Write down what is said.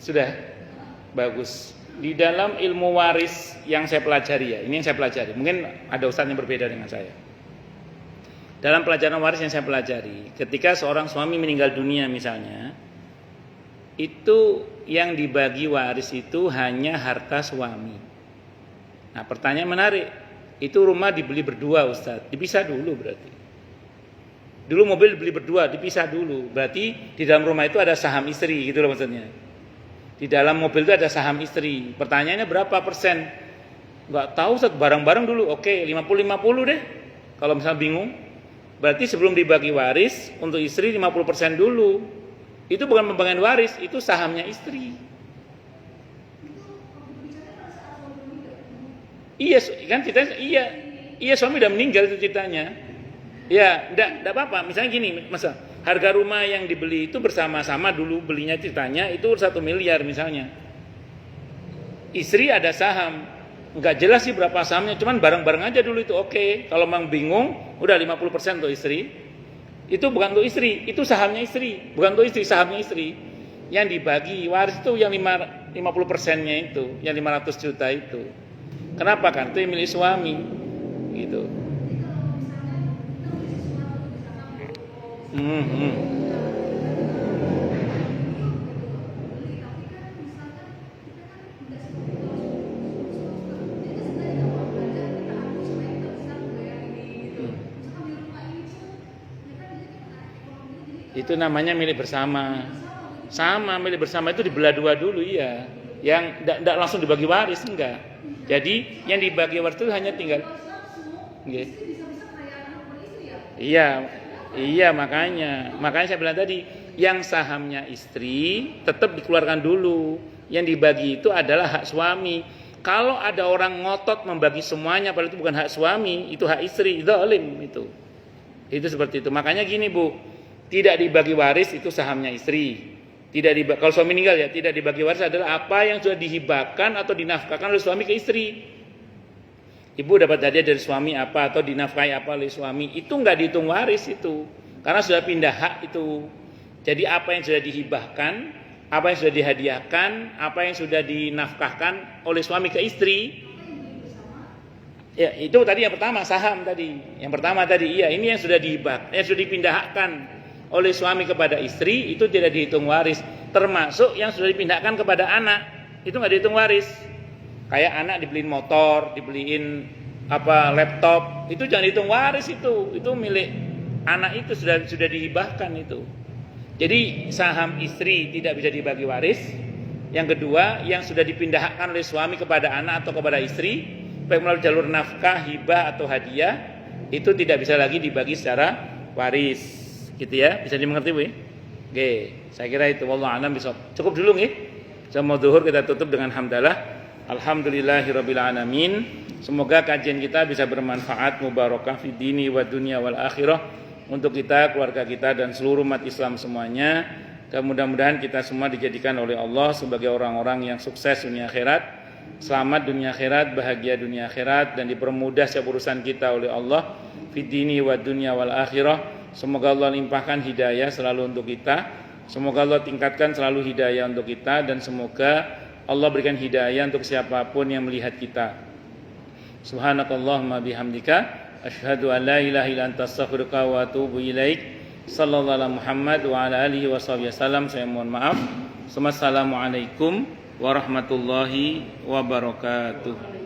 Sudah? Bagus. Di dalam ilmu waris yang saya pelajari ya, ini yang saya pelajari. Mungkin ada ustaz yang berbeda dengan saya. Dalam pelajaran waris yang saya pelajari, ketika seorang suami meninggal dunia misalnya, itu yang dibagi waris itu hanya harta suami. Nah, pertanyaan menarik. Itu rumah dibeli berdua, Ustaz. Dipisah dulu berarti. Dulu mobil dibeli berdua, dipisah dulu. Berarti di dalam rumah itu ada saham istri, gitu loh maksudnya. Di dalam mobil itu ada saham istri. Pertanyaannya berapa persen? Enggak tahu, Ustaz, bareng-bareng dulu. Oke, 50-50 deh. Kalau misalnya bingung, berarti sebelum dibagi waris untuk istri 50% dulu. Itu bukan pembagian waris, itu sahamnya istri. Iya, kan ceritanya iya suami udah meninggal itu ceritanya. Ya, enggak apa-apa. Misalnya gini, masa harga rumah yang dibeli itu bersama-sama dulu belinya ceritanya itu 1 miliar misalnya. Istri ada saham, enggak jelas sih berapa sahamnya, cuman bareng-bareng aja dulu itu oke. Kalau memang bingung, udah 50% untuk istri. Itu bukan untuk istri, itu sahamnya istri, bukan untuk istri, sahamnya istri. Yang dibagi waris itu yang 50%-nya itu, yang 500 juta itu. Kenapa kan? Itu milik suami, gitu. Itu namanya milik bersama. Sama, milik bersama itu dibelah dua dulu, iya. Yang tidak langsung dibagi waris, enggak. Jadi yang dibagi waris itu hanya tinggal. Okay. Iya makanya saya bilang tadi, yang sahamnya istri tetap dikeluarkan dulu. Yang dibagi itu adalah hak suami. Kalau ada orang ngotot membagi semuanya, padahal itu bukan hak suami, itu hak istri, zalim itu. Itu seperti itu. Makanya gini Bu, tidak dibagi waris itu sahamnya istri. Kalau suami meninggal ya, tidak dibagi waris adalah apa yang sudah dihibahkan atau dinafkahkan oleh suami ke istri. Ibu dapat hadiah dari suami apa atau dinafkahi apa oleh suami, itu enggak dihitung waris itu. Karena sudah pindah hak itu. Jadi apa yang sudah dihibahkan, apa yang sudah dihadiahkan, apa yang sudah dinafkahkan oleh suami ke istri. Ya, itu tadi yang pertama saham tadi. Yang pertama tadi iya, ini yang sudah dihibahkan, yang sudah dipindahkan oleh suami kepada istri itu tidak dihitung waris, termasuk yang sudah dipindahkan kepada anak itu nggak dihitung waris. Kayak anak dibeliin motor, dibeliin laptop, itu jangan dihitung waris itu milik anak, itu sudah dihibahkan itu. Jadi saham istri tidak bisa dibagi waris. Yang kedua, yang sudah dipindahkan oleh suami kepada anak atau kepada istri, baik melalui jalur nafkah, hibah atau hadiah, itu tidak bisa lagi dibagi secara waris. Gitu ya, bisa dimengerti Bu ya? Oke, saya kira itu wallahu a'lam bishawab. Cukup dulu nggih. Sama zuhur kita tutup dengan hamdalah. Alhamdulillahirabbil alamin. Semoga kajian kita bisa bermanfaat, mubarakah fid dini wad dunya wal akhirah untuk kita, keluarga kita dan seluruh umat Islam semuanya. Dan mudah-mudahan kita semua dijadikan oleh Allah sebagai orang-orang yang sukses dunia akhirat, selamat dunia akhirat, bahagia dunia akhirat, dan dipermudah setiap urusan kita oleh Allah fid dini wad dunya wal akhirah. Semoga Allah limpahkan hidayah selalu untuk kita. Semoga Allah tingkatkan selalu hidayah untuk kita. Dan semoga Allah berikan hidayah untuk siapapun yang melihat kita. Subhanakallahumma bihamdika asyhadu an la ilaha illa anta astaghfiruka wa atubu ilaik. Sallallahu alaihi Muhammad wa ala alihi wasallam. Saya mohon maaf. Assalamualaikum warahmatullahi wabarakatuh.